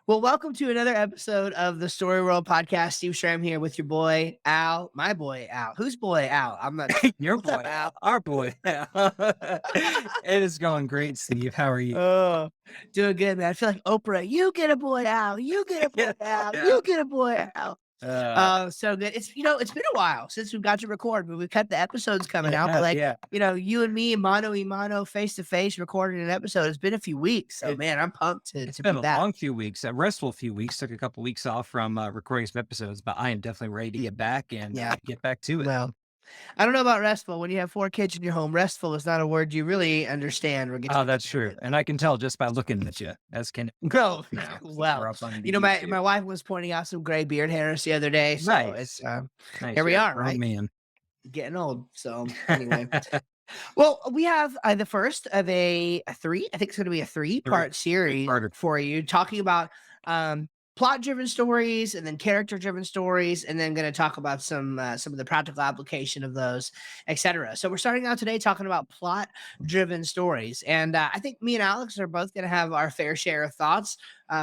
Well, welcome to another episode of the Story World podcast. Steve Schramm here with your boy Al, my boy Al. Whose boy Al? I'm not sure. Your What's up, boy, Al? our boy. It is going great, Steve. How are you? Oh, doing good, man. I feel like Oprah. You get a boy Al. You get a boy Yeah, Al. yeah. You get a boy Al. Uh, So good. It's been a while since we've got to record, but we've kept the episodes coming it out. But has, like, yeah. you and me, mano y mano, face to face, recording an episode. It's been a few weeks, so It, man, I'm pumped to it's to been be a back. long few weeks, a restful few weeks. Took a couple weeks off from recording some episodes, but I am definitely ready to get back and Yeah. get back to it. Well, I don't know about restful. When you have 4 kids in your home, restful is not a word you really understand or get Oh, your that's head true. around. And I can tell just by looking at you, as can No, now, since we're well, up on my YouTube. my wife was pointing out some gray beard hairs the other day, so it's Nice. Nice. here we You're a are, grown right? man. Getting old. So anyway, well, we have the first of a three. I think it's going to be a Three. three-part series Harder. for you, talking about plot-driven stories and then character-driven stories, and then going to talk about some of the practical application of those, etc. So we're starting out today talking about plot-driven stories, and I think me and Alex are both going to have our fair share of thoughts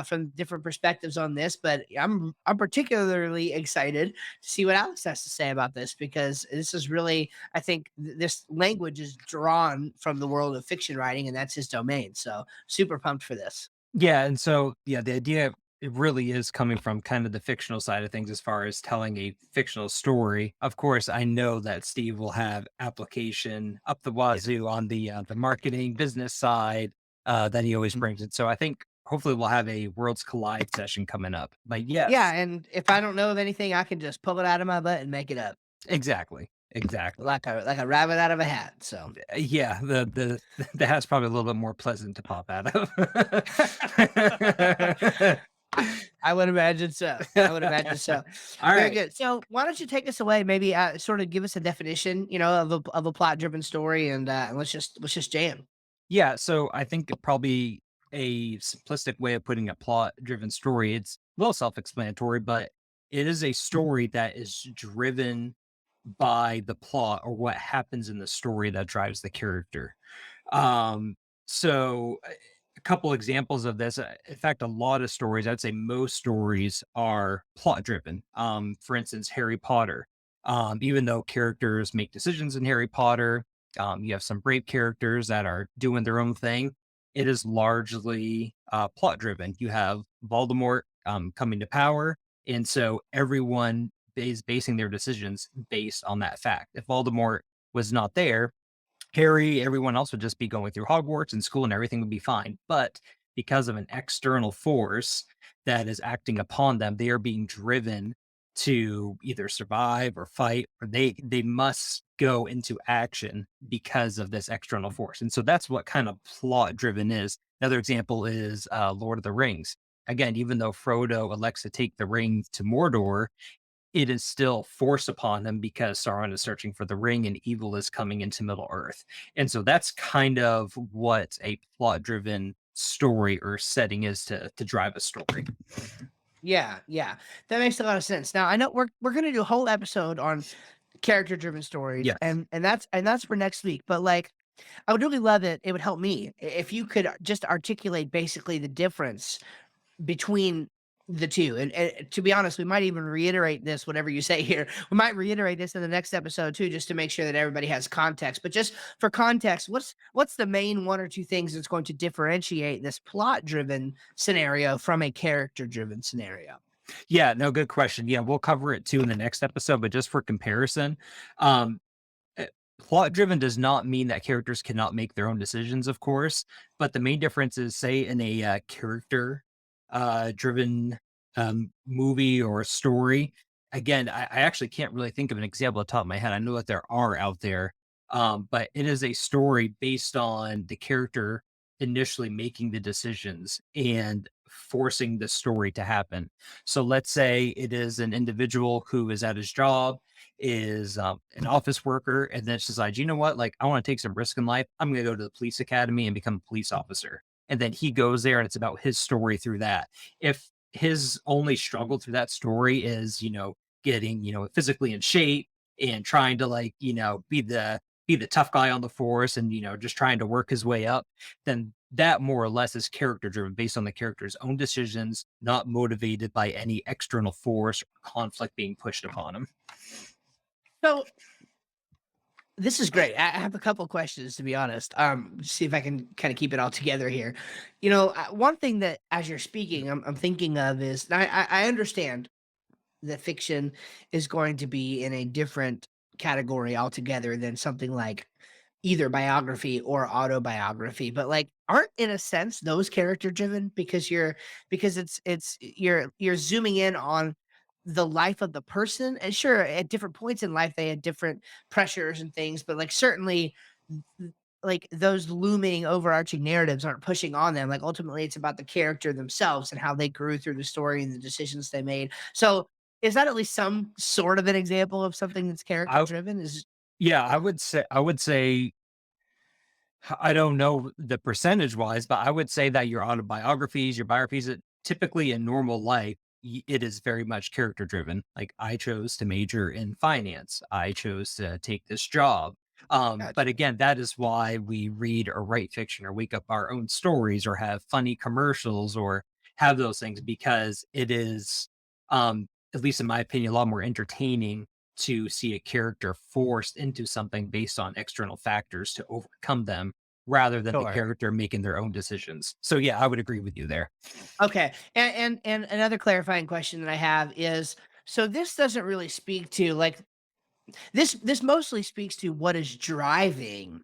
from different perspectives on this. But I'm particularly excited to see what Alex has to say about this because this is really I think this language is drawn from the world of fiction writing, and that's his domain. So super pumped for this. Yeah, and so yeah, the idea it really is coming from kind of the fictional side of things as far as telling a fictional story. Of course, I know that Steve will have application up the wazoo on the marketing business side that he always Mm. brings it. So I think hopefully we'll have a Worlds Collide session coming up. But Yeah, yes, and if I don't know of anything, I can just pull it out of my butt and make it up exactly, exactly. like a rabbit out of a hat. So Yeah, the the hat's probably a little bit more pleasant to pop out of. I would imagine so. I would imagine so. All Very right. good. So why don't you take us away? Maybe sort of give us a definition, of a plot driven story, and let's just jam. Yeah, so I think probably a simplistic way of putting a plot-driven story, it's a little self-explanatory, but it is a story that is driven by the plot or what happens in the story that drives the character. Um, so a couple examples of this. In fact, a lot of stories, I'd say most stories are plot-driven. For instance, Harry Potter. Even though characters make decisions in Harry Potter, you have some brave characters that are doing their own thing. It is largely plot driven. You have Voldemort coming to power, and so everyone is basing their decisions based on that fact. If Voldemort was not there, Harry, everyone else would just be going through Hogwarts and school, and everything would be fine. But because of an external force that is acting upon them, they are being driven to either survive or fight, or they must go into action because of this external force. And so that's what kind of plot driven is. Another example is Lord of the Rings. Again, even though Frodo elects to take the ring to Mordor, it is still forced upon him because Sauron is searching for the ring and evil is coming into Middle Earth. And so that's kind of what a plot driven story or setting is to drive a story. Yeah, yeah. That makes a lot of sense. Now, I know we're gonna do a whole episode on character-driven stories, Yes. and that's for next week, but, like, I would really love it would help me if you could just articulate basically the difference between the 2, and to be honest, we might even reiterate this, whatever you say here. We might reiterate this in the next episode too, just to make sure that everybody has context. But just for context, what's the main 1 or 2 things that's going to differentiate this plot-driven scenario from a character-driven scenario? Yeah, no, good question. Yeah, we'll cover it too in the next episode, but just for comparison, um, plot driven does not mean that characters cannot make their own decisions, of course, but the main difference is, say, in a character driven movie or story. Again, I actually can't really think of an example off the top of my head. I know that there are out there, but it is a story based on the character initially making the decisions and forcing the story to happen. So let's say it is an individual who is at his job, is an office worker, and then decides, you know what, like I want to take some risk in life. I'm going to go to the police academy and become a police officer. And then he goes there, and it's about his story through that. If his only struggle through that story is, getting, physically in shape and trying to be the tough guy on the force and, just trying to work his way up, then that more or less is character driven based on the character's own decisions, not motivated by any external force or conflict being pushed upon him. So this is great. I have a couple questions to be honest. See if I can kind of keep it all together here. One thing that as you're speaking, I'm thinking of is and I understand that fiction is going to be in a different category altogether than something like either biography or autobiography, but, like, aren't in a sense those character driven because it's you're zooming in on the life of the person, and sure, at different points in life, they had different pressures and things, but, like, certainly, th like, those looming overarching narratives aren't pushing on them, like, ultimately, it's about the character themselves and how they grew through the story and the decisions they made. So, is that at least some sort of an example of something that's character I driven? Is Yeah, I would say I don't know the percentage wise, but I would say that your autobiographies, your biographies, typically in normal life, it is very much character driven. Like I chose to major in finance. I chose to take this job. But Gotcha. again, that is why we read or write fiction or wake up our own stories or have funny commercials or have those things because it is, at least in my opinion, a lot more entertaining to see a character forced into something based on external factors to overcome them rather than the Sure. character making their own decisions. So yeah, I would agree with you there. Okay. And another clarifying question that I have is, so this doesn't really speak to like this mostly speaks to what is driving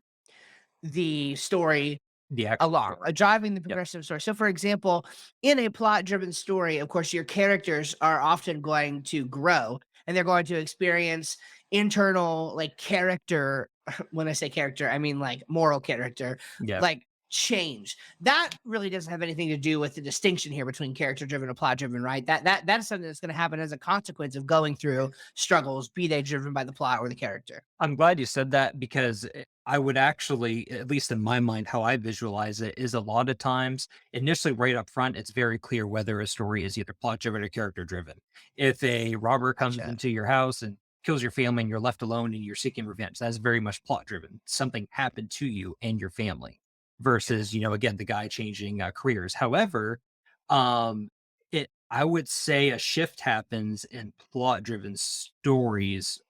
the story The actual along, story. driving the Yep. progressive story. So, for example, in a plot-driven story, of course, your characters are often going to grow, and they're going to experience internal, like, character when I say character, I mean, like, moral character, Yeah. like, change. That really doesn't have anything to do with the distinction here between character-driven and plot-driven, right? That's something that's gonna happen as a consequence of going through struggles, be they driven by the plot or the character. I'm glad you said that because I would actually, at least in my mind, how I visualize it is a lot of times, initially right up front, it's very clear whether a story is either plot driven or character driven. If a robber comes Gotcha. into your house and kills your family and you're left alone and you're seeking revenge, that's very much plot driven. Something happened to you and your family versus, again, the guy changing careers. However, um, I would say a shift happens in plot driven stories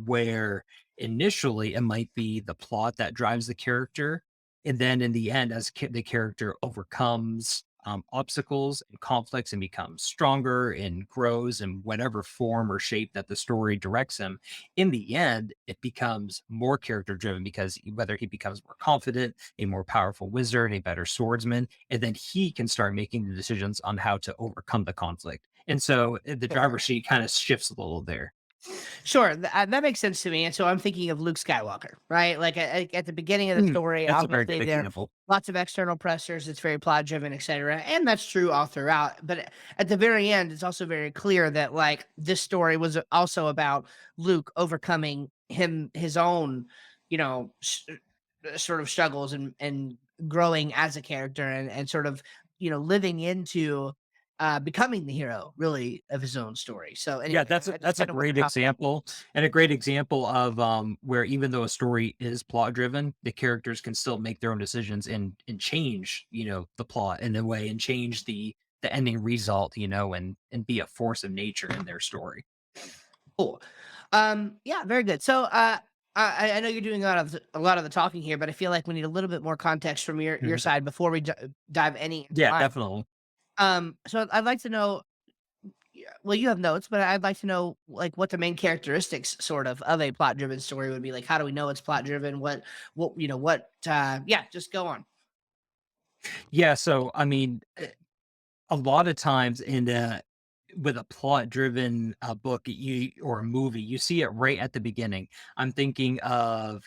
where initially it might be the plot that drives the character, and then in the end as the character overcomes obstacles and conflicts and becomes stronger and grows in whatever form or shape that the story directs him, in the end it becomes more character driven because whether he becomes more confident, a more powerful wizard, a better swordsman, and then he can start making the decisions on how to overcome the conflict. And so the driver's Sure. seat kind of shifts a little there. Sure, that makes sense to me, and so I'm thinking of Luke Skywalker, right? Like, at the beginning of the Mm, story, that's a very obviously, good there are example. lots of external pressures, it's very plot driven, etcetera, and that's true all throughout, but at the very end, it's also very clear that, like, this story was also about Luke overcoming his own, you know, sort of struggles and growing as a character and sort of, living into, becoming the hero, really, of his own story. So, Yeah, anyway, I just that's a kinda wanna great talk about. example and a great example of where even though a story is plot driven, the characters can still make their own decisions and change, the plot in a way and change the ending result, and be a force of nature in their story. Cool. Yeah, very good. So, I know you're doing a lot of the talking here, but I feel like we need a little bit more context from your Mhm. side before we dive any into Yeah, mine. definitely. So I'd like to know. Yeah, well, you have notes, but I'd like to know like what the main characteristics sort of a plot driven story would be. Like, how do we know it's plot driven? What? Yeah, just go on. Yeah, so I mean, a lot of times with a plot driven book or a movie, you see it right at the beginning. I'm thinking of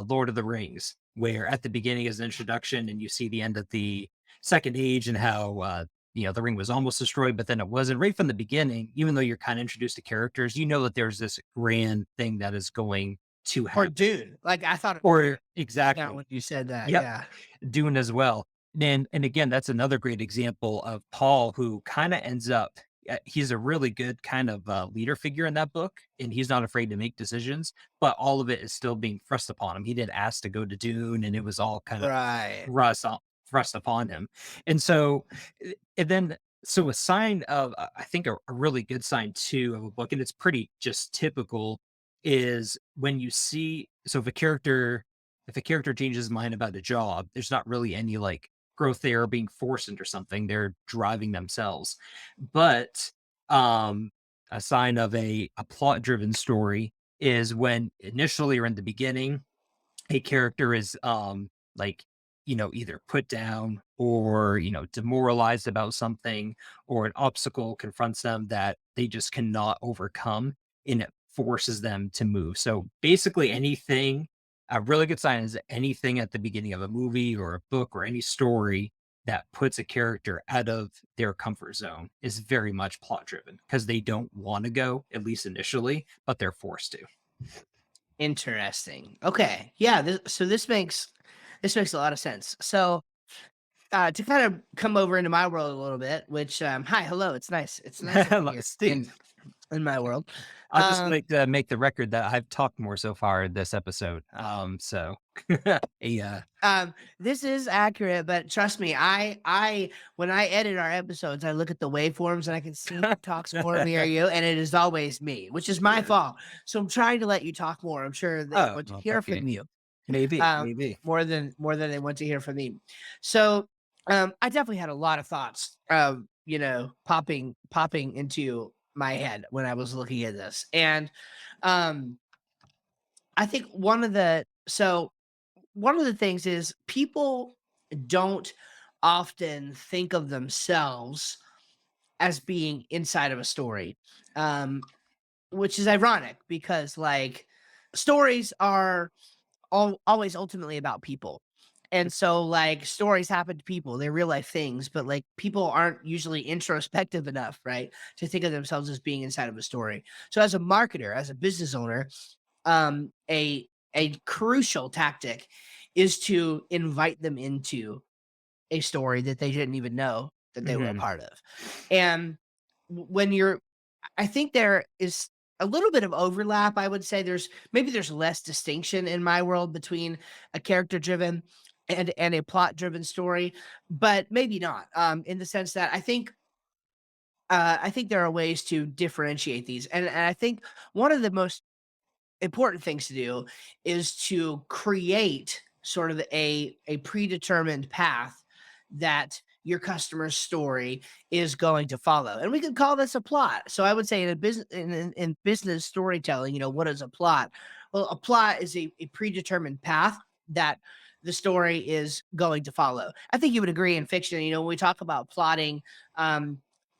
Lord of the Rings, where at the beginning is an introduction and you see the end of the second age and how the ring was almost destroyed, but then it wasn't. Right from the beginning, even though you're kind of introduced to characters, you know that there's this grand thing that is going to Or happen. Dune. Like, I thought of Or that exactly. when you said that. Yep. Yeah. Dune as well. And again, that's another great example of Paul, who kind of ends up. He's a really good kind of leader figure in that book, and he's not afraid to make decisions. But all of it is still being thrust upon him. He didn't ask to go to Dune, and it was all kind of Right. thrust on. thrust upon him. And so, and then, so a sign of, I think a really good sign too of a book, and it's pretty just typical, is when you see, so if a character changes his mind about a job, there's not really any like growth there or being forced into something. They're driving themselves. But a sign of a plot driven story is when initially or in the beginning a character is like, either put down or demoralized about something, or an obstacle confronts them that they just cannot overcome, and it forces them to move. So basically anything, a really good sign is anything at the beginning of a movie or a book or any story that puts a character out of their comfort zone is very much plot driven, because they don't want to go, at least initially, but they're forced to. Interesting. Okay. Yeah. This makes a lot of sense. So to kind of come over into my world a little bit, which hi, hello. It's nice to have you Steve, in my world. I'll just Um, make the record that I've talked more so far this episode. So yeah. this is accurate, but trust me, I when I edit our episodes, I look at the waveforms and I can see who talks more, me or you, and it is always me, which is my fault. So I'm trying to let you talk more. I'm sure they Oh, want to well, hear thank you. from you. Maybe, um, maybe. more than they want to hear from me. So, I definitely had a lot of thoughts, popping into my head when I was looking at this, and um, I think one of the things is people don't often think of themselves as being inside of a story, um, which is ironic because like stories are always ultimately about people. And so like stories happen to people, they're real life things, but like people aren't usually introspective enough, right? To think of themselves as being inside of a story. So as a marketer, as a business owner, a crucial tactic is to invite them into a story that they didn't even know that they were a Mhm. part of. And when you're I think there is a little bit of overlap. I would say there's less distinction in my world between a character driven and a plot driven story, but maybe not. In the sense that I think there are ways to differentiate these, and I think one of the most important things to do is to create sort of a predetermined path that your customer's story is going to follow. And we could call this a plot. So I would say in a business in business storytelling, what is a plot? Well, a plot is a predetermined path that the story is going to follow. I think you would agree in fiction, when we talk about plotting,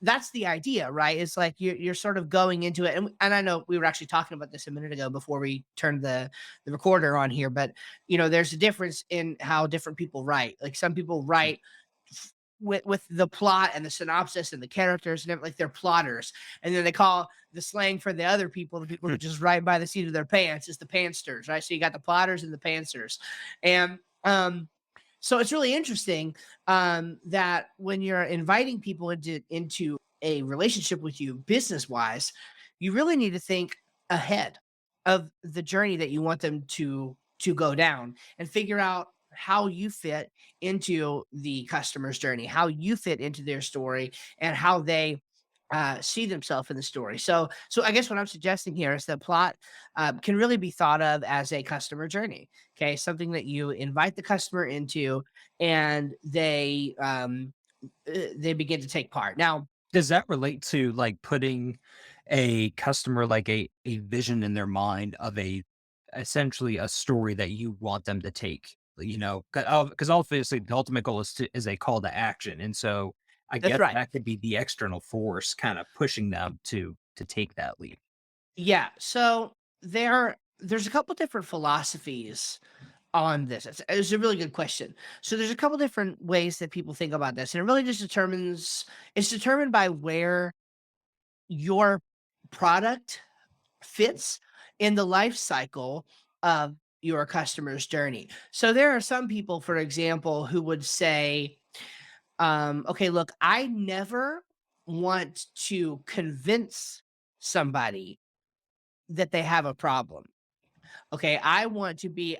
that's the idea, right? It's like you're sort of going into it, and I know we were actually talking about this a minute ago before we turned the recorder on here, but there's a difference in how different people write. Like some people write with the plot and the synopsis and the characters and everything, like they're plotters, and then they call the slang for the people who just write by the seat of their pants is the pantsters, right? So you got the plotters and the pantsters, and so it's really interesting that when you're inviting people into a relationship with you business wise, you really need to think ahead of the journey that you want them to go down and figure out how you fit into the customer's journey, how you fit into their story, and how they see themselves in the story. So I guess what I'm suggesting here is that plot can really be thought of as a customer journey. Okay, something that you invite the customer into, and they begin to take part. Now, Does that relate to like putting a customer like a vision in their mind of a essentially a story that you want them to take? Because obviously the ultimate goal is a call to action, and so I that's guess right. that could be the external force kind of pushing them to take that leap. Yeah. So there's a couple different philosophies on this. It's a really good question. So there's a couple different ways that people think about this, and it really just it's determined by where your product fits in the life cycle of your customer's journey. So there are some people, for example, who would say, okay, look, I never want to convince somebody that they have a problem. Okay, I want to be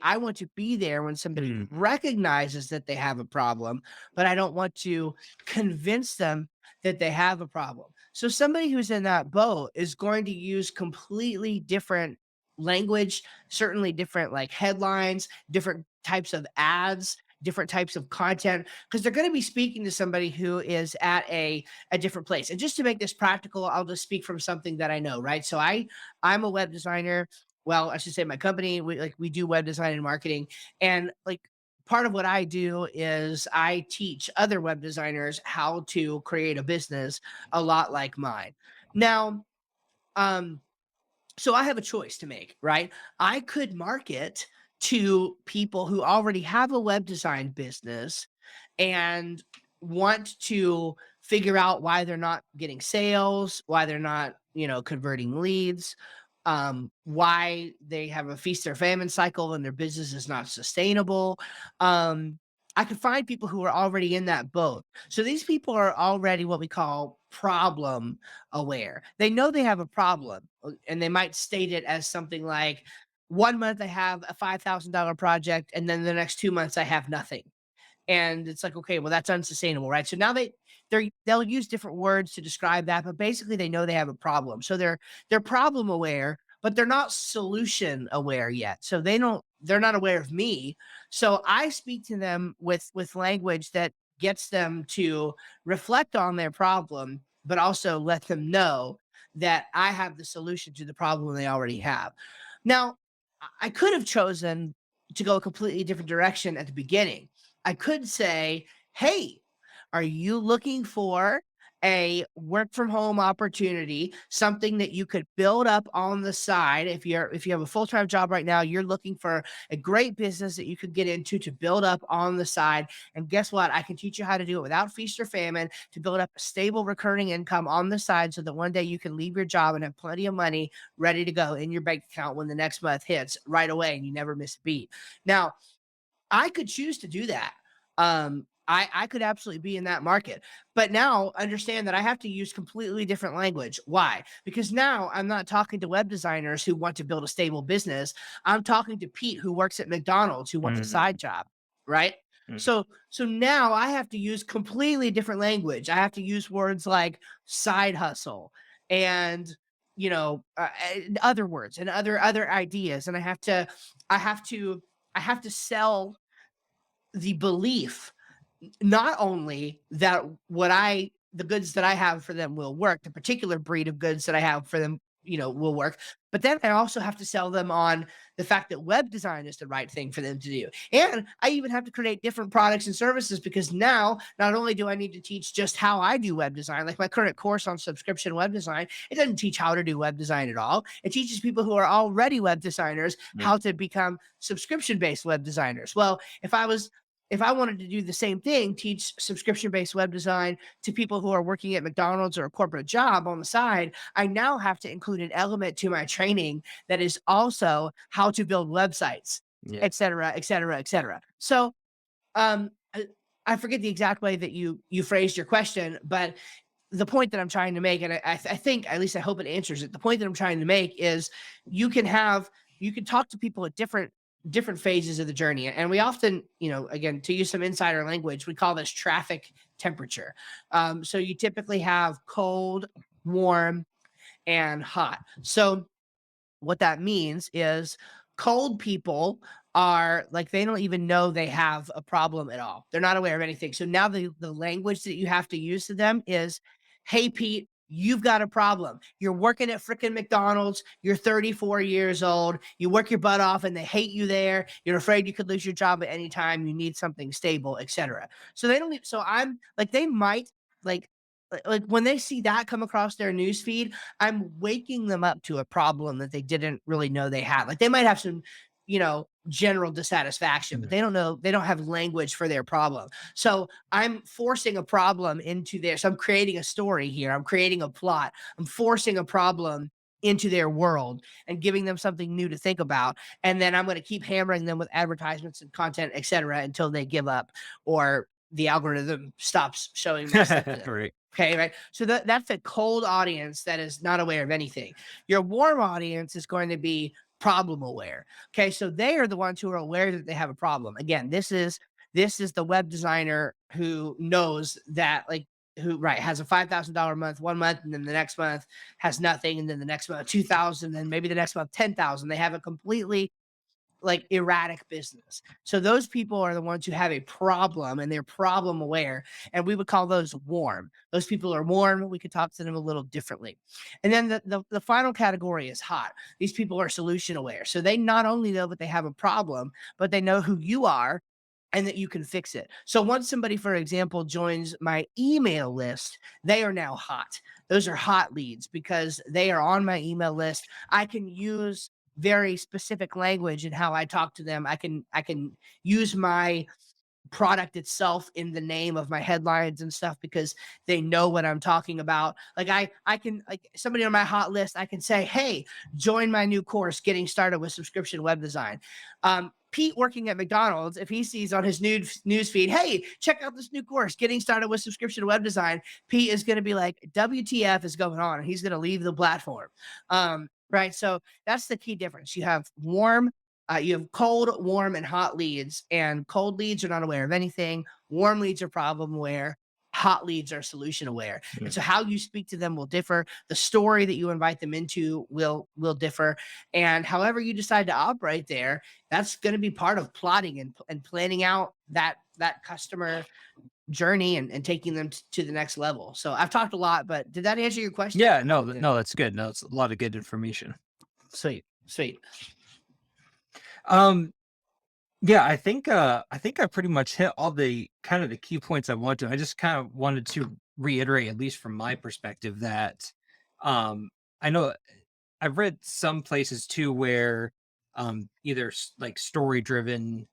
there when somebody Mm, recognizes that they have a problem, but I don't want to convince them that they have a problem. So somebody who's in that boat is going to use completely different language, certainly different like headlines, different types of ads, different types of content, because they're going to be speaking to somebody who is at a different place. And just to make this practical, I'll just speak from something that I know, right? So I'm a web designer. Well, I should say my company, we do web design and marketing. And like part of what I do is I teach other web designers how to create a business a lot like mine. Now, um, so I have a choice to make, right? I could market to people who already have a web design business and want to figure out why they're not getting sales, why they're not, converting leads, why they have a feast or famine cycle and their business is not sustainable. I could find people who are already in that boat. So these people are already what we call problem aware. They know they have a problem, and they might state it as something like, 1 month I have a $5,000 project, and then the next 2 months I have nothing. And it's like, okay, well, that's unsustainable, right? So now they'll use different words to describe that, but basically they know they have a problem. So they're problem aware, but they're not solution aware yet. So they're not aware of me. So I speak to them with language that gets them to reflect on their problem, but also let them know that I have the solution to the problem they already have. Now, I could have chosen to go a completely different direction at the beginning. I could say, "Hey, are you looking for a work from home opportunity, something that you could build up on the side? If you have a full-time job right now, you're looking for a great business that you could get into to build up on the side. And guess what? I can teach you how to do it without feast or famine to build up a stable recurring income on the side so that one day you can leave your job and have plenty of money ready to go in your bank account when the next month hits right away and you never miss a beat." Now, I could choose to do that. I could absolutely be in that market. But now understand that I have to use completely different language. Why? Because now I'm not talking to web designers who want to build a stable business. I'm talking to Pete who works at McDonald's who wants a mm, side job, right? mm. So now I have to use completely different language. I have to use words like side hustle and and other words and other ideas, and I have to I have to sell the belief not only that the goods that I have for them will work, the particular breed of goods that I have for them, will work, but then I also have to sell them on the fact that web design is the right thing for them to do. And I even have to create different products and services because now not only do I need to teach just how I do web design, like my current course on subscription web design, it doesn't teach how to do web design at all. It teaches people who are already web designers Mm. how to become subscription based web designers. Well, if I wanted to do the same thing, teach subscription based web design to people who are working at McDonald's or a corporate job on the side, I now have to include an element to my training that is also how to build websites, Yeah. et cetera, et cetera, et cetera. So, um, I forget the exact way that you phrased your question, but the point that I'm trying to make, and I think, at least I hope it answers it. The point that I'm trying to make is you can have you can talk to people at different phases of the journey, and we often, again, to use some insider language, we call this traffic temperature. So you typically have cold, warm, and hot. So what that means is cold people are like they don't even know they have a problem at all. They're not aware of anything. So now the language that you have to use to them is, "Hey Pete, you've got a problem. You're working at freaking McDonald's. You're 34 years old. You work your butt off and they hate you there. You're afraid you could lose your job at any time. You need something stable, etc." So they don't so I'm like they might like like when they see that come across their news feed, I'm waking them up to a problem that they didn't really know they had. Like they might have some, general dissatisfaction, but Mm. they don't have language for their problem. So I'm forcing a problem so I'm creating a story here. I'm creating a plot. I'm forcing a problem into their world and giving them something new to think about. And then I'm going to keep hammering them with advertisements and content, etc., until they give up or the algorithm stops showing my stuff to them. Right. Okay, right. So that's a cold audience that is not aware of anything. Your warm audience is going to be problem aware. Okay, so they are the ones who are aware that they have a problem. Again, this is the web designer who knows that, like, who, right, has a $5,000 month one month, and then the next month has nothing, and then the next month 2,000, and maybe the next month 10,000. They have a completely, like, erratic business. So those people are the ones who have a problem, and they're problem aware, and we would call those warm. Those people are warm. We could talk to them a little differently. And then the final category is hot. These people are solution aware. So they not only know that they have a problem, but they know who you are and that you can fix it. So once somebody, for example, joins my email list, they are now hot. Those are hot leads because they are on my email list. I can use very specific language in how I talk to them. I can use my product itself in the name of my headlines and stuff because they know what I'm talking about. Like I can, like, somebody on my hot list, I can say, "Hey, join my new course, Getting Started with Subscription Web Design." Pete working at McDonald's, if he sees on his news feed, "Hey, check out this new course, Getting Started with Subscription Web Design," Pete is going to be like, "WTF is going on?" And he's going to leave the platform. Right. So that's the key difference. You have cold, warm, and hot leads, and cold leads are not aware of anything. Warm leads are problem aware. Hot leads are solution aware. And Mm. so how you speak to them will differ. The story that you invite them into will differ. And however you decide to operate there, that's going to be part of plotting and planning out that customer journey and taking them to the next level. So I've talked a lot, but did that answer your question? Yeah, Or no, did it? no, that's good. No, it's a lot of good information. Sweet, sweet. Um, yeah, I think I pretty much hit all the kind of the key points I want to. I just kind of wanted to reiterate, at least from my perspective, that I know I've read some places too where either like story driven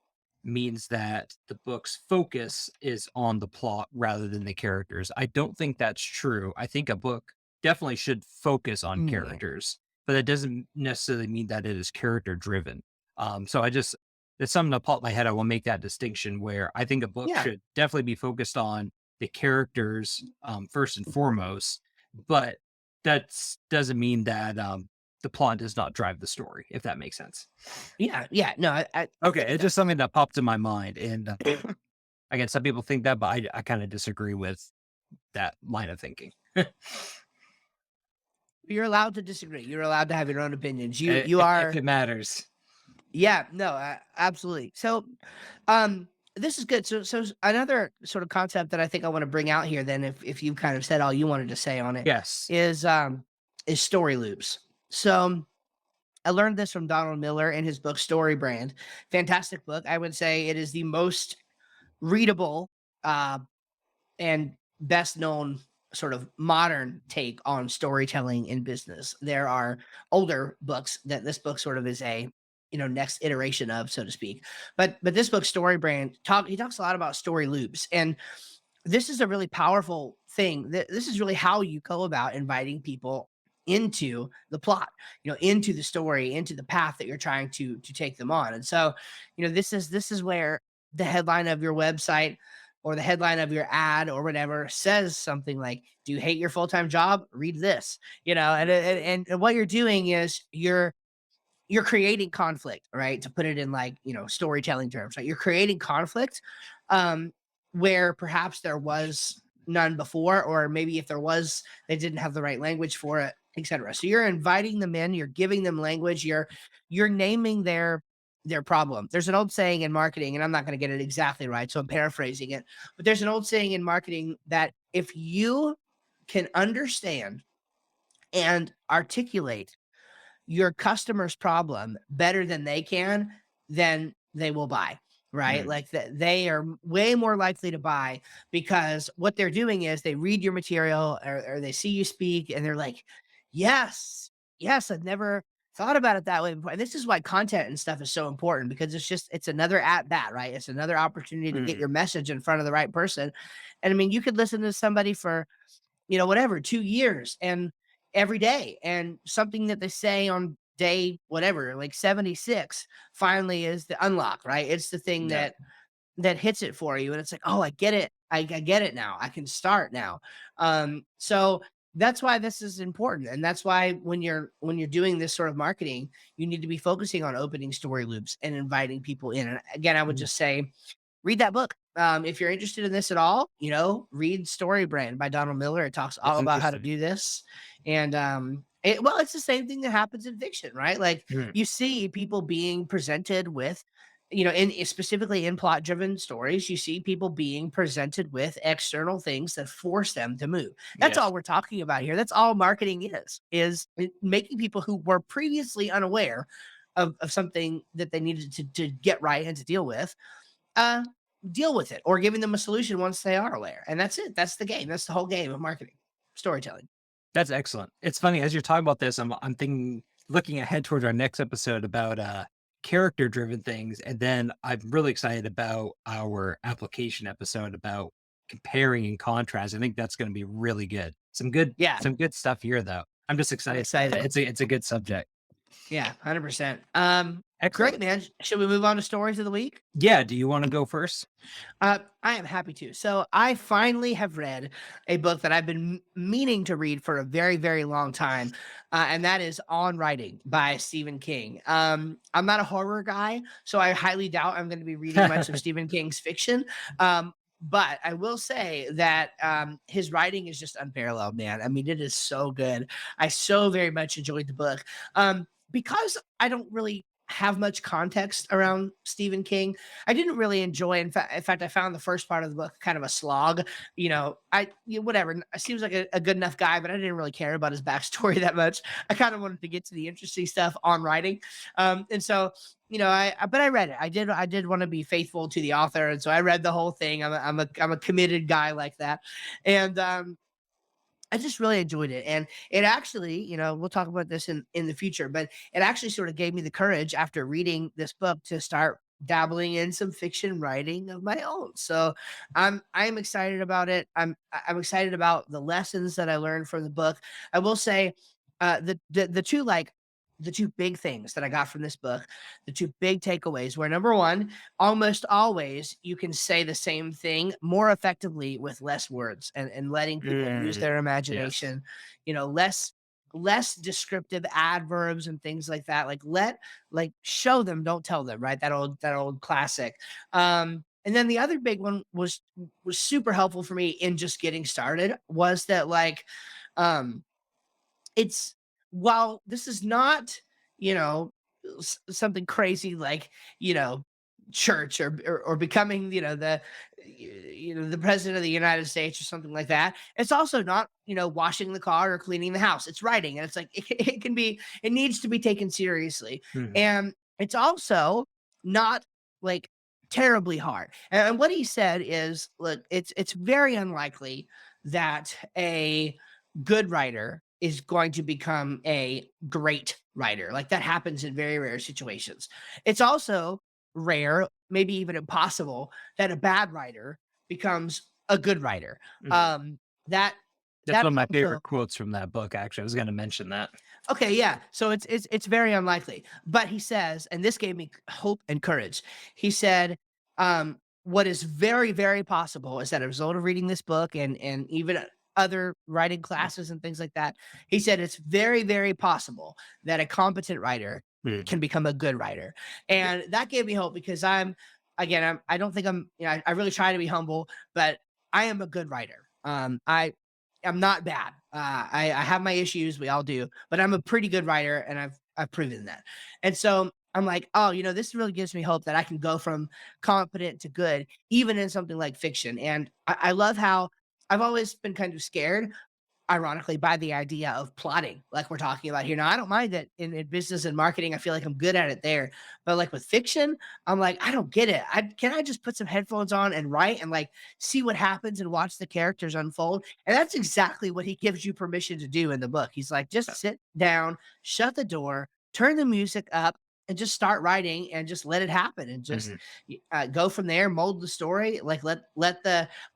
means that the book's focus is on the plot rather than the characters. I don't think that's true. I think a book definitely should focus on Mm, characters, but that doesn't necessarily mean that it is character driven. So I just it's something that popped in my head. I will make that distinction where I think a book yeah. should definitely be focused on the characters first and foremost, but that doesn't mean that the plot does not drive the story, if that makes sense. Yeah, yeah. No, I Okay, get it's that. just something that popped in my mind, and again, some people think that, but I kind of disagree with that line of thinking. You're allowed to disagree. You're allowed to have your own opinions. You If are, it matters. yeah, no, absolutely. So, um, this is good. So another sort of concept that I think I want to bring out here, then, if you kind of said all you wanted to say on it, Yes. is story loops. So I learned this from Donald Miller in his book Story Brand. Fantastic book. I would say it is the most readable uh, and best known sort of modern take on storytelling in business. There are older books that this book sort of is a, next iteration of, so to speak. But this book, Story Brand, he talks a lot about story loops. And this is a really powerful thing. This is really how you go about inviting people into the plot, into the story, into the path that you're trying to take them on. And so, this is where the headline of your website or the headline of your ad or whatever says something like, "Do you hate your full-time job? Read this." And what you're doing is you're creating conflict, right? To put it in, like, storytelling terms, right? You're creating conflict, um, where perhaps there was none before, or maybe if there was, they didn't have the right language for it, etc. So you're inviting them in, you're giving them language, you're naming their problem. There's an old saying in marketing, and I'm not going to get it exactly right, so I'm paraphrasing it, but there's an old saying in marketing that if you can understand and articulate your customer's problem better than they can, then they will buy, right? Mm, Like that they are way more likely to buy because what they're doing is they read your material or they see you speak and they're like, yes, yes, I've never thought about it that way before. And this is why content and stuff is so important because it's another at bat, right? It's another opportunity to get mm, your message in front of the right person. And I mean, you could listen to somebody for whatever, 2 years and every day. And something that they say on day, whatever, like 76 finally is the unlock, right? It's the thing yeah. that hits it for you. And it's like, oh, I get it. I get it now. I can start now. So that's why this is important, and that's why when you're doing this sort of marketing, you need to be focusing on opening story loops and inviting people in. And again, I would Mm, just say read that book. If you're interested in this at all, read Story Brand by Donald Miller. It talks all that's about how to interesting. do this. And well, it's the same thing that happens in fiction, right? Like Mm, you see people being presented with, specifically in plot driven stories, you see people being presented with external things that force them to move. That's yes. all we're talking about here. That's all marketing is making people who were previously unaware of something that they needed to get right and to uh, deal with it, or giving them a solution once they are aware. And that's it. That's the game. That's the whole game of marketing, storytelling. That's excellent. It's funny as you're talking about this, I'm thinking looking ahead towards our next episode about character driven things, and then I'm really excited about our application episode about comparing and contrast. I think that's going to be really good. Yeah, Some good stuff here though. I'm just I'm excited. excited. It's a good subject. Yeah, 100%. Excellent. Great, man. Should we move on to stories of the week? Yeah. Do you want to go first? I am happy to. So I finally have read a book that I've been meaning to read for a very, very long time, and that is On Writing by Stephen King. I'm not a horror guy, so I highly doubt I'm going to be reading much of Stephen King's fiction. But I will say that his writing is just unparalleled, man. I mean, it is so good. I so very much enjoyed the book. Because I don't really have much context around Stephen King, I didn't really enjoy. In fact, I found the first part of the book kind of a slog. Whatever. Seems like a good enough guy, but I didn't really care about his backstory that much. I kind of wanted to get to the interesting stuff on writing, and so but I read it. I did want to be faithful to the author, and so I read the whole thing. I'm a committed guy like that, and I just really enjoyed it. And it actually, we'll talk about this in the future, but it actually sort of gave me the courage after reading this book to start dabbling in some fiction writing of my own. So I'm excited about it. I'm excited about the lessons that I learned from the book. I will say the two the two big things that I got from this book, the two big takeaways were number one, almost always you can say the same thing more effectively with less words, and letting people use Mm, their yes. imagination, less descriptive adverbs and things like that. Like show them, don't tell them, right? That old classic. And then the other big one was super helpful for me in just getting started was that um it's while this is not, you know, something crazy like, you know, church or becoming, the president of the United States or something like that. It's also not, washing the car or cleaning the house. It's writing, and it's like it needs to be taken seriously. Mhm. And it's also not like terribly hard. And what he said is, look, it's very unlikely that a good writer is going to become a great writer. Like that happens in very rare situations. It's also rare, maybe even impossible, that a bad writer becomes a good writer. Mhm. Um, that That's that one of my also favorite quotes from that book, actually. I was going to mention that. Okay, yeah. So it's very unlikely. But he says, and this gave me hope and courage. He said, what is very, very possible is that as a result of reading this book and even other writing classes and things like that, he said it's very, very possible that a competent writer Mhm. can become a good writer. Yeah. And that gave me hope because I don't think I really try to be humble, but I am a good writer. I'm not bad. I have my issues. We all do, but I'm a pretty good writer, and I've proven that. And so I'm like, oh, this really gives me hope that I can go from competent to good, even in something like fiction. And I love how I've always been kind of scared, ironically, by the idea of plotting, like we're talking about here. Now, I don't mind that in business and marketing. I feel like I'm good at it there. But like with fiction, I'm like, I don't get it. Can I just put some headphones on and write and like see what happens and watch the characters unfold? And that's exactly what he gives you permission to do in the book. He's like, just sit down, shut the door, turn the music up, and just start writing and just let it happen and just Mhm. go from there, mold the story. Like let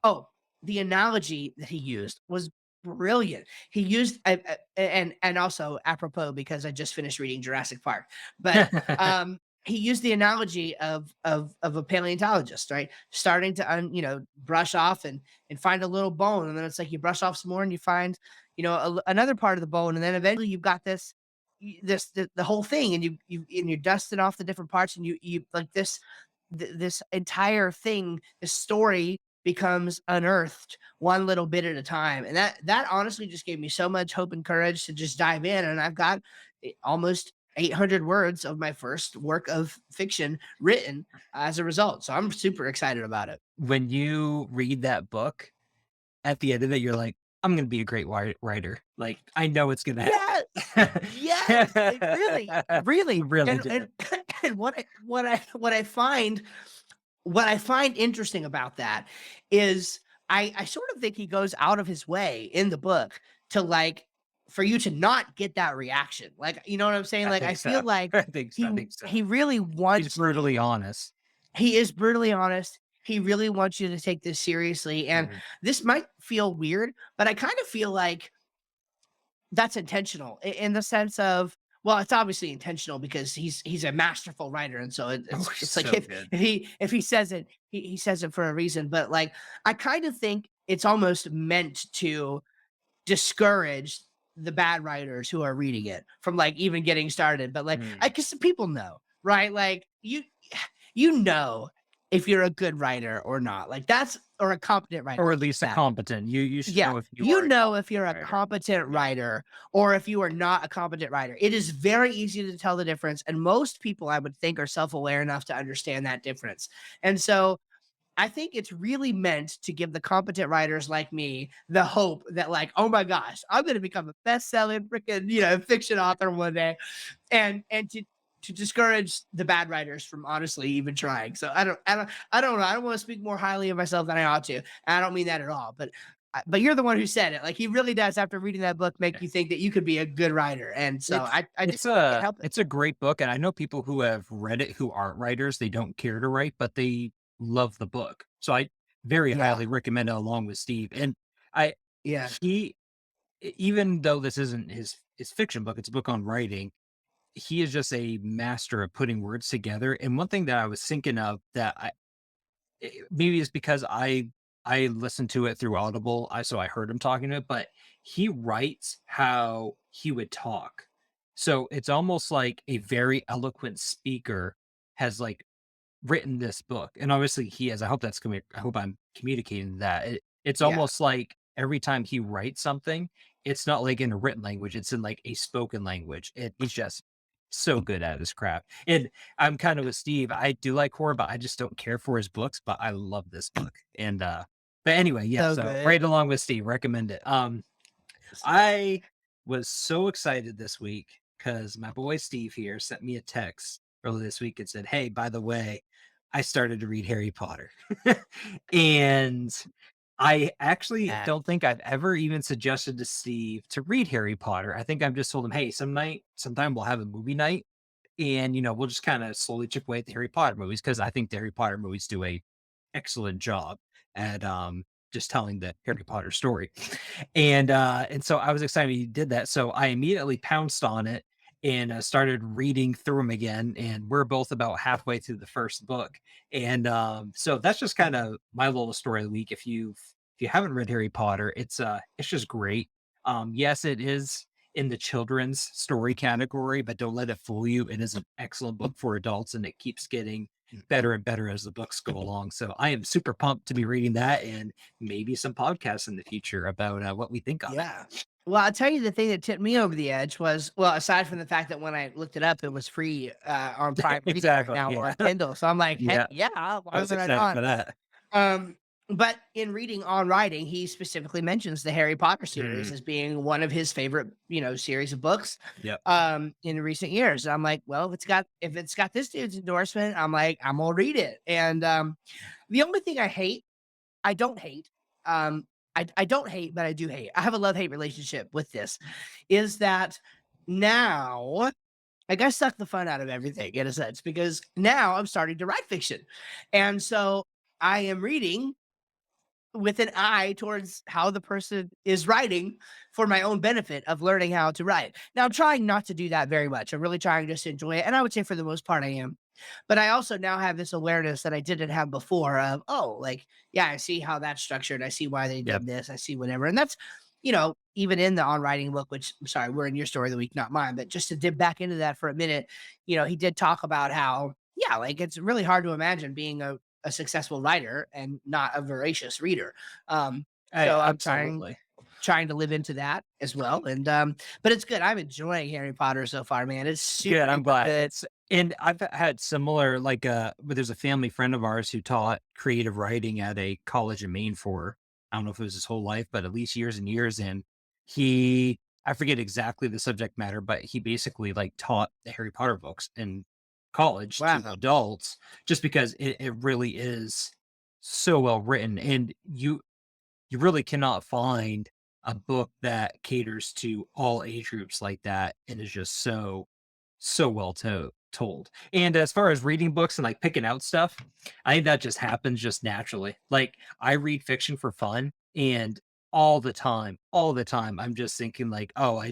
oh, the analogy that he used was brilliant. He used and also apropos because I just finished reading Jurassic Park, but he used the analogy of a paleontologist, right? Starting to brush off and find a little bone, and then it's like you brush off some more and you find another part of the bone, and then eventually you've got the whole thing, and you dusted off the different parts, and you like this entire thing, this story becomes unearthed one little bit at a time. And that honestly just gave me so much hope and courage to just dive in. And I've got almost 800 words of my first work of fiction written as a result. So I'm super excited about it. When you read that book, at the end of it, you're like, I'm gonna be a great writer. Like, I know it's gonna Yes. happen. Yes. It really. Really And do. and what I find interesting about that is I sort of think he goes out of his way in the book to like for you to not get that reaction. Like, you know what I'm saying? I Like I think feel so. like I think so. he really He's wants brutally honest. he is brutally honest. He really wants you to take this seriously. And Mhm. this might feel weird, but I kind of feel like that's intentional in the sense of, well, it's obviously intentional because he's a masterful writer, and so Oh, he's it's like so good. if he says it, he says it for a reason. But like, I kind of think it's almost meant to discourage the bad writers who are reading it from like even getting started. But like, I Mm. guess people know, right? Like you know if you're a good writer or not. Like that's or a competent writer. Or at least a That competent. You should yeah, know if you you are a know if competent you're a writer. competent Yeah. writer or if you are not a competent writer. It is very easy to tell the difference, and most people, I would think, are self-aware enough to understand that difference. And so, I think it's really meant to give the competent writers like me the hope that, like, oh my gosh, I'm going to become a best-selling freaking, fiction author one day, and to discourage the bad writers from honestly even trying. So I don't know. I don't want to speak more highly of myself than I ought to. And I don't mean that at all. But you're the one who said it. Like he really does, after reading that book, make you think that you could be a good writer. And so It's I just it's can't a help it. it's a great book, and I know people who have read it who aren't writers, they don't care to write, but they love the book. So I very Yeah. highly recommend it along with Steve. And I Yeah. he even though this isn't his fiction book, it's a book on writing, he is just a master of putting words together. And one thing that I was thinking of that maybe it's because I listened to it through Audible, so I heard him talking to it, but he writes how he would talk. So it's almost like a very eloquent speaker has like written this book, and obviously he has. I hope I'm communicating that. It's Yeah. almost like every time he writes something, it's not like in a written language, it's in like a spoken language. And he's just so good at his craft. And I'm kind of with Steve. I do like horror, but I just don't care for his books, but I love this book. And but anyway, yeah, So so good. right along with Steve, recommend it. I was so excited this week because my boy Steve here sent me a text earlier this week and said, "Hey, by the way, I started to read Harry Potter." And I actually Yeah. don't think I've ever even suggested to Steve to read Harry Potter. I think I've just told him, "Hey, sometime we'll have a movie night and we'll just kind of slowly chip away at the Harry Potter movies because I think the Harry Potter movies do a excellent job at just telling the Harry Potter story." And so I was excited he did that. So I immediately pounced on it and started reading through them again. And we're both about halfway through the first book. And so that's just kind of my little story of the week. If you haven't read Harry Potter, it's just great. Yes, it is in the children's story category, but don't let it fool you. It is an excellent book for adults, and it keeps getting better and better as the books go along. So I am super pumped to be reading that and maybe some podcasts in the future about what we think on it. Yeah. Well, I'll tell you the thing that tipped me over the edge was, well, aside from the fact that when I looked it up, it was free on Prime Video right Exactly. now Yeah. on Kindle. So I'm like, heck Yeah. yeah, I why was would I excited not? for that. Um, but in reading on writing, he specifically mentions the Harry Potter series Mm, as being one of his favorite, series of books yep. in recent years. I'm like, well, if it's got this dude's endorsement, I'm like, I'm gonna read it. And the only thing I don't hate, um, I don't hate, but I do hate. I have a love-hate relationship with this, is that now like I suck the fun out of everything in a sense because now I'm starting to write fiction. And so I am reading with an eye towards how the person is writing for my own benefit of learning how to write. Now I'm trying not to do that very much. I'm really trying just to enjoy it. And I would say for the most part I am. But I also now have this awareness that I didn't have before of, oh, like, yeah, I see how that's structured. I see why they Yep. did this. I see whatever. And even in the on writing book, which I'm sorry, we're in your story of the week, not mine, but just to dip back into that for a minute, he did talk about how, yeah, like it's really hard to imagine being a successful writer and not a voracious reader. So I'm Absolutely. trying to live into that as well. And but it's good. I'm enjoying Harry Potter so far, man. It's super Good, I'm duper glad. good. It's and I've had similar like, but there's a family friend of ours who taught creative writing at a college in Maine for, I don't know if it was his whole life, but at least years and years, and I forget exactly the subject matter, but he basically, like, taught the Harry Potter books in college to Wow. adults just because it really is so well written, and you really cannot find a book that caters to all age groups like that and is just so well told. And as far as reading books and like picking out stuff, I think that just happens just naturally. Like I read fiction for fun and all the time, I'm just thinking like, oh,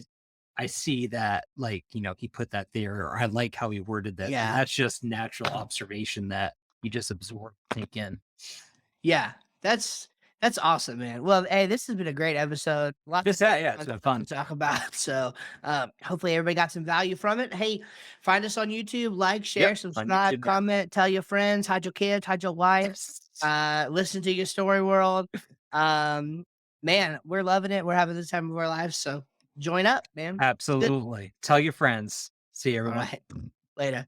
I see that like, he put that there, or I like how he worded that. And Yeah. that's just natural observation that you just absorb, take in. Yeah, that's awesome, man. Well, hey, this has been a great episode. Lots Just that, of yeah, it's fun been stuff to fun. talk about. So, hopefully, everybody got some value from it. Hey, find us on YouTube, like, Yep. share, On subscribe, YouTube now. comment, tell your friends, hide your kids, hide your wife. Listen to your story world. Um, Man, we're loving it. We're having the time of our lives. So, join up, man. Good. Absolutely. Tell your friends. See you, All everyone. right, later.